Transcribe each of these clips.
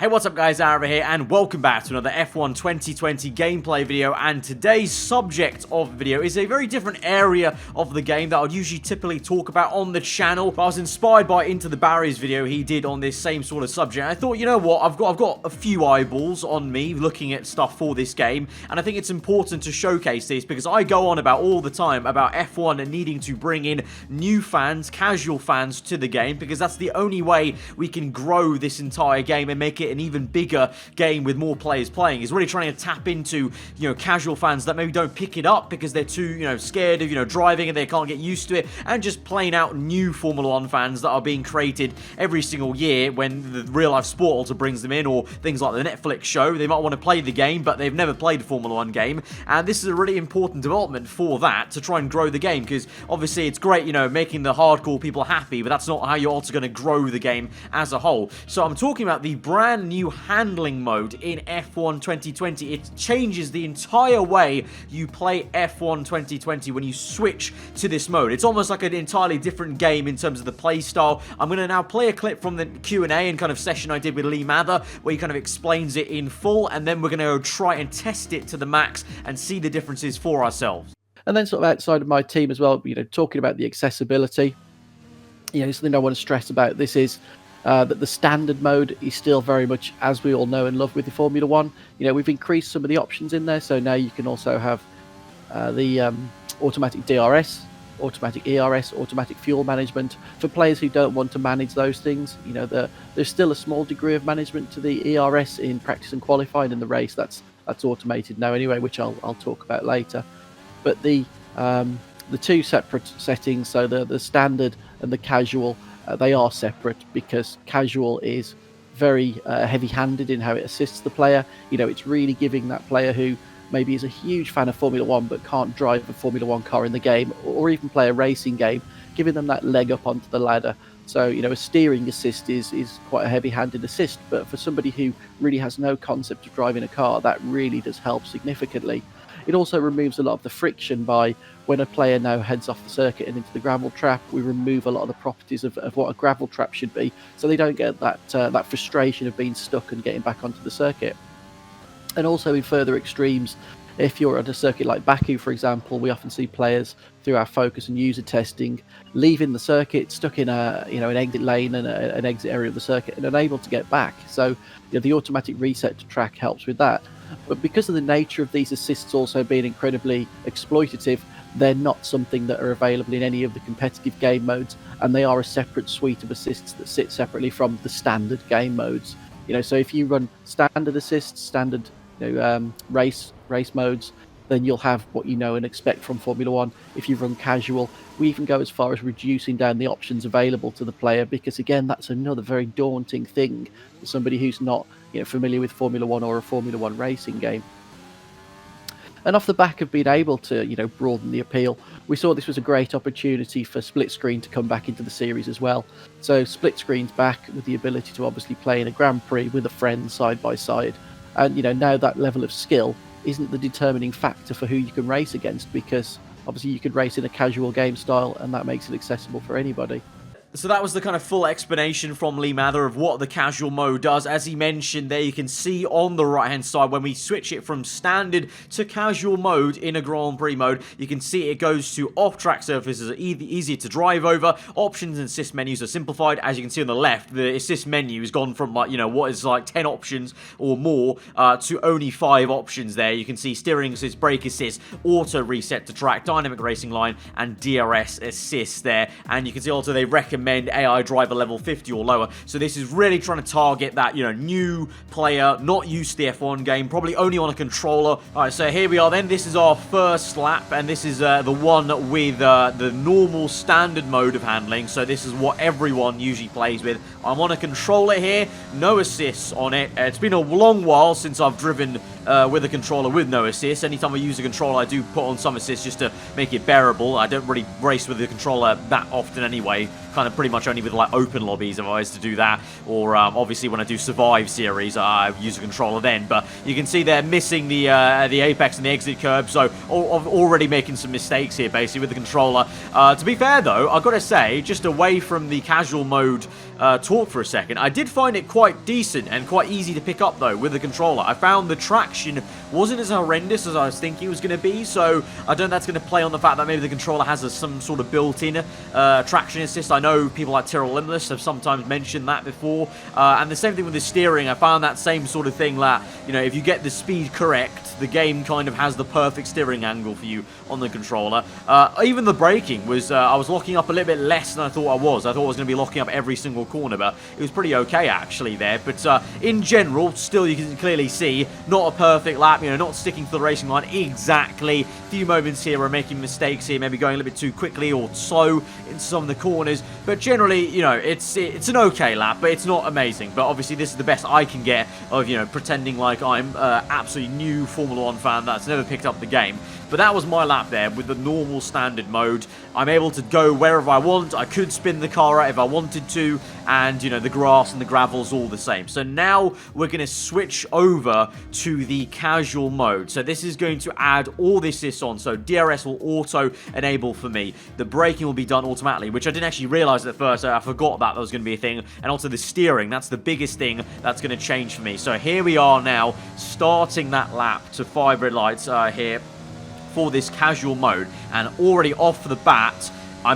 Hey, what's up guys, aarava here, and welcome back to another F1 2020 gameplay video. And today's subject of the video is a very different area of the game that I'd usually typically talk about on the channel. But I was inspired by Into the Barriers video he did on this same sort of subject. I thought, you know what, I've got a few eyeballs on me looking at stuff for this game, and I think it's important to showcase this because I go on about all the time about F1 and needing to bring in new fans, casual fans to the game, because that's the only way we can grow this entire game and make it an even bigger game with more players playing. Is really trying to tap into, casual fans that maybe don't pick it up because they're too, scared of, driving and they can't get used to it, and just playing out new Formula 1 fans that are being created every single year when the real life sport also brings them in, or things like the Netflix show. They might want to play the game, but they've never played a Formula 1 game, and this is a really important development for that, to try and grow the game, because obviously it's great, making the hardcore people happy, but that's not how you're also going to grow the game as a whole. So I'm talking about the brand new handling mode in F1 2020. It changes the entire way you play F1 2020 when you switch to this mode. It's almost like an entirely different game in terms of the play style. I'm going to now play a clip from the Q&A and kind of session I did with Lee Mather, where he kind of explains it in full, and then we're going to try and test it to the max and see the differences for ourselves. And then sort of outside of my team as well, talking about the accessibility, something I want to stress about this is that the standard mode is still very much, as we all know and love with the Formula 1. We've increased some of the options in there, so now you can also have the automatic DRS, automatic ERS, automatic fuel management. For players who don't want to manage those things, there's still a small degree of management to the ERS in practice and qualifying. In the race, that's automated now anyway, which I'll talk about later. But the two separate settings, so the standard and the casual, they are separate because casual is very heavy-handed in how it assists the player. It's really giving that player who maybe is a huge fan of Formula 1 but can't drive a Formula 1 car in the game, or even play a racing game, giving them that leg up onto the ladder. So, a steering assist is quite a heavy-handed assist, but for somebody who really has no concept of driving a car, that really does help significantly. It also removes a lot of the friction by when a player now heads off the circuit and into the gravel trap. We remove a lot of the properties of what a gravel trap should be, so they don't get that frustration of being stuck and getting back onto the circuit. And also in further extremes, if you're at a circuit like Baku, for example, we often see players through our focus and user testing leaving the circuit, stuck in an exit lane and an exit area of the circuit, and unable to get back. So the automatic reset to track helps with that. But because of the nature of these assists also being incredibly exploitative, they're not something that are available in any of the competitive game modes, and they are a separate suite of assists that sit separately from the standard game modes. So if you run standard assists, standard race modes, then you'll have what you know and expect from Formula 1. If you run casual, we even go as far as reducing down the options available to the player, because again, that's another very daunting thing for somebody who's not familiar with Formula 1 or a Formula 1 racing game. And off the back of being able to broaden the appeal, we saw this was a great opportunity for split screen to come back into the series as well. So split screen's back with the ability to obviously play in a Grand Prix with a friend side by side. And now that level of skill isn't the determining factor for who you can race against, because obviously you could race in a casual game style, and that makes it accessible for anybody. So that was the kind of full explanation from Lee Mather of what the casual mode does. As he mentioned there, you can see on the right hand side when we switch it from standard to casual mode in a Grand Prix mode, you can see it goes to off-track surfaces are easier to drive over. Options and assist menus are simplified. As you can see on the left, the assist menu has gone from what is like 10 options or more to only 5 options there. You can see steering assist, brake assist, auto reset to track, dynamic racing line, and DRS assist there. And you can see also they recommend AI driver level 50 or lower. So this is really trying to target that, new player, not used to the F1 game, probably only on a controller. Alright, so here we are then. This is our first lap, and this is the one with the normal standard mode of handling. So this is what everyone usually plays with. I'm on a controller here, no assists on it. It's been a long while since I've driven with a controller with no assists. Anytime I use a controller, I do put on some assists just to make it bearable. I don't really race with the controller that often anyway. Kind of pretty much only with like open lobbies if I was to do that, or obviously when I do Survive series, I use a controller then. But you can see they're missing the apex and the exit curb, so already making some mistakes here basically with the controller. To be fair though, I've got to say, just away from the casual mode talk for a second. I did find it quite decent and quite easy to pick up, though, with the controller. I found the traction wasn't as horrendous as I was thinking it was going to be, so I don't know if that's going to play on the fact that maybe the controller has some sort of built-in traction assist. I know people like Tyrrell Limitless have sometimes mentioned that before, and the same thing with the steering. I found that same sort of thing that, you know, if you get the speed correct, the game kind of has the perfect steering angle for you on the controller. Even the braking was, I was locking up a little bit less than I thought I was. I thought I was going to be locking up every single corner, but it was pretty okay actually there. But in general, still you can clearly see, not a perfect lap, you know, not sticking to the racing line exactly. A few moments here we're making mistakes here, maybe going a little bit too quickly or slow in some of the corners. But generally, you know, it's an okay lap, but it's not amazing. But obviously this is the best I can get of, you know, pretending like I'm absolutely new Formula 1 fan that's never picked up the game. But that was my lap there with the normal standard mode. I'm able to go wherever I want. I could spin the car out if I wanted to. And, you know, the grass and the gravel's all the same. So now we're going to switch over to the casual mode. So this is going to add all the assists on. So DRS will auto enable for me. The braking will be done automatically, which I didn't actually realize at first. I forgot that was going to be a thing. And also the steering. That's the biggest thing that's going to change for me. So here we are now, starting that lap to 5 red lights here for this casual mode, and already off the bat I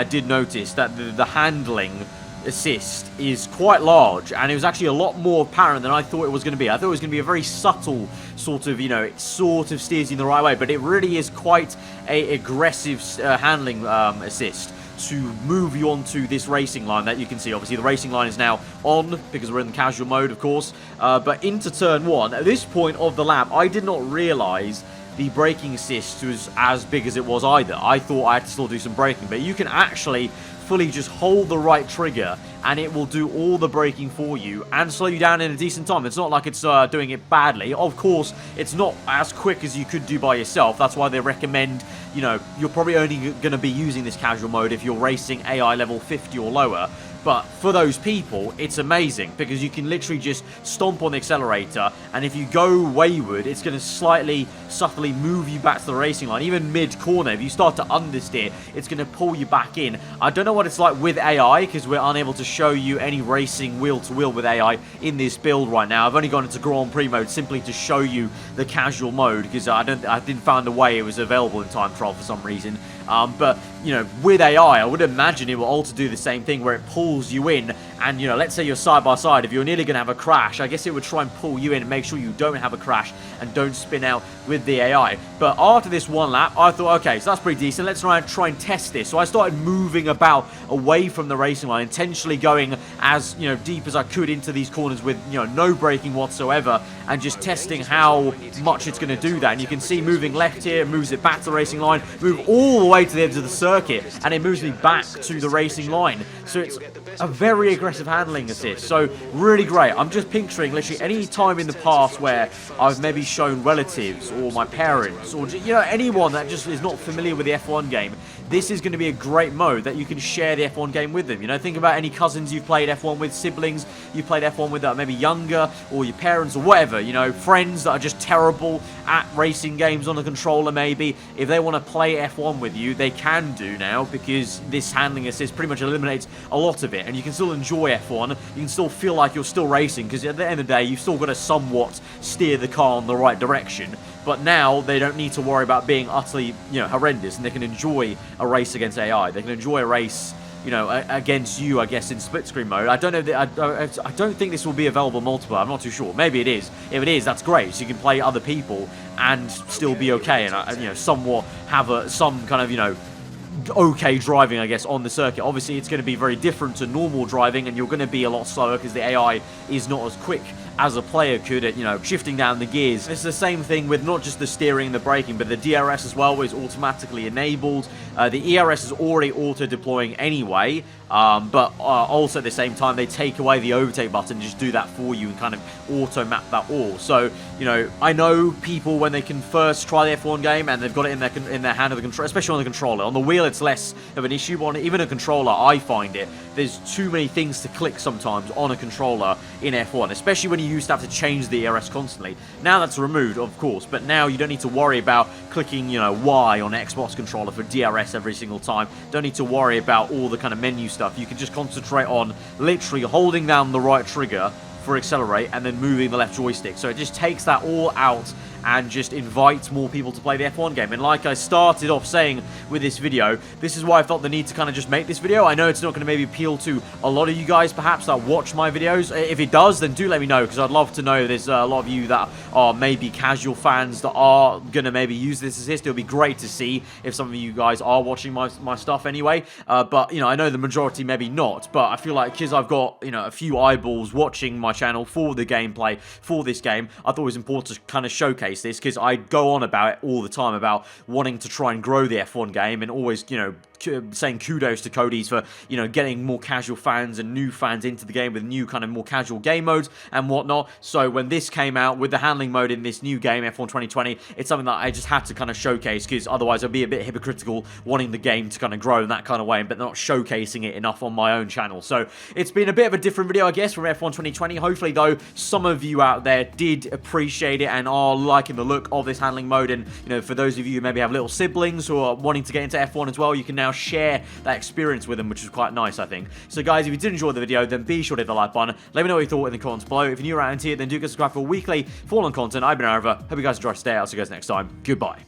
did notice that the handling assist is quite large, and it was actually a lot more apparent than I thought it was going to be. I thought it was going to be a very subtle sort of, you know, it sort of steers you in the right way, but it really is quite a aggressive handling assist to move you onto this racing line that you can see. Obviously the racing line is now on because we're in the casual mode, of course, but into turn 1 at this point of the lap I did not realize the braking assist was as big as it was either. I thought I had to still do some braking, but you can actually fully just hold the right trigger and it will do all the braking for you and slow you down in a decent time. It's not like it's doing it badly. Of course, it's not as quick as you could do by yourself. That's why they recommend, you know, you're probably only going to be using this casual mode if you're racing AI level 50 or lower. But for those people, it's amazing because you can literally just stomp on the accelerator, and if you go wayward, it's going to slightly, subtly move you back to the racing line. Even mid-corner, if you start to understeer, it's going to pull you back in. I don't know what it's like with AI because we're unable to show you any racing wheel-to-wheel with AI in this build right now. I've only gone into Grand Prix mode simply to show you the casual mode because I didn't find a way it was available in time trial for some reason. But, you know, with AI, I would imagine it will also do the same thing where it pulls you in. And, you know, let's say you're side by side. If you're nearly going to have a crash, I guess it would try and pull you in and make sure you don't have a crash and don't spin out with the AI. But after this one lap, I thought, okay, so that's pretty decent. Let's try and test this. So I started moving about away from the racing line, intentionally going as, you know, deep as I could into these corners with, you know, no braking whatsoever, and just testing how much it's going to do that. And you can see moving left here, it moves it back to the racing line, move all the way to the edge of the circuit, and it moves me back to the racing line. So it's a very aggressive handling assist. So really great. I'm just picturing literally any time in the past where I've maybe shown relatives or my parents or, you know, anyone that just is not familiar with the F1 game, this is going to be a great mode that you can share the F1 game with them. You know, think about any cousins you've played F1 with, siblings you've played F1 with that are maybe younger, or your parents or whatever, you know, friends that are just terrible at racing games on a controller maybe. If they want to play F1 with you, they can do now because this handling assist pretty much eliminates a lot of it, and you can still enjoy F1. You can still feel like you're still racing because at the end of the day, you've still got to somewhat steer the car in the right direction. But now they don't need to worry about being utterly, you know, horrendous, and they can enjoy a race against AI. They can enjoy a race, you know, against you, I guess, in split screen mode. I don't know. I don't think this will be available multiplayer. I'm not too sure. Maybe it is. If it is, that's great. So you can play other people and still be okay, and you know, somewhat have some kind of, you know, okay driving, I guess, on the circuit. Obviously, it's going to be very different to normal driving, and you're going to be a lot slower because the AI is not as quick as a player could at, you know, shifting down the gears. It's the same thing with not just the steering and the braking, but the DRS as well is automatically enabled. The ERS is already auto-deploying anyway, but also at the same time, they take away the overtake button, just do that for you and kind of auto-map that all. So, you know, I know people when they can first try the F1 game and they've got it in their hand of the control, especially on the controller. On the wheel, it's less of an issue, but on even a controller, I find it there's too many things to click sometimes on a controller in F1, especially when you used to have to change the ERS constantly. Now that's removed, of course, but now you don't need to worry about clicking, you know, Y on Xbox controller for DRS every single time. Don't need to worry about all the kind of menu stuff. You can just concentrate on literally holding down the right trigger for accelerate and then moving the left joystick. So it just takes that all out and just invites more people to play the F1 game. And like I started off saying with this video, this is why I felt the need to kind of just make this video. I know it's not going to maybe appeal to a lot of you guys perhaps that watch my videos. If it does, then do let me know, because I'd love to know. There's a lot of you that are maybe casual fans that are going to maybe use this as history. It'll be great to see if some of you guys are watching my stuff anyway. But, you know, I know the majority maybe not, but I feel like because I've got, you know, a few eyeballs watching my channel for the gameplay for this game, I thought it was important to kind of showcase this, because I go on about it all the time about wanting to try and grow the F1 game, and always, you know, saying kudos to Cody's for, you know, getting more casual fans and new fans into the game with new kind of more casual game modes and whatnot. So when this came out with the handling mode in this new game, F1 2020, it's something that I just had to kind of showcase, because otherwise I'd be a bit hypocritical wanting the game to kind of grow in that kind of way, but not showcasing it enough on my own channel. So it's been a bit of a different video, I guess, from F1 2020. Hopefully, though, some of you out there did appreciate it and are liking the look of this handling mode. And, you know, for those of you who maybe have little siblings who are wanting to get into F1 as well, you can now share that experience with them, which is quite nice, I think. So guys, if you did enjoy the video, then be sure to hit the like button. Let me know what you thought in the comments below. If you're new around here, then do get subscribed for weekly Fallen content. I've been aarava. Hope you guys enjoy today. I'll see you guys next time. Goodbye.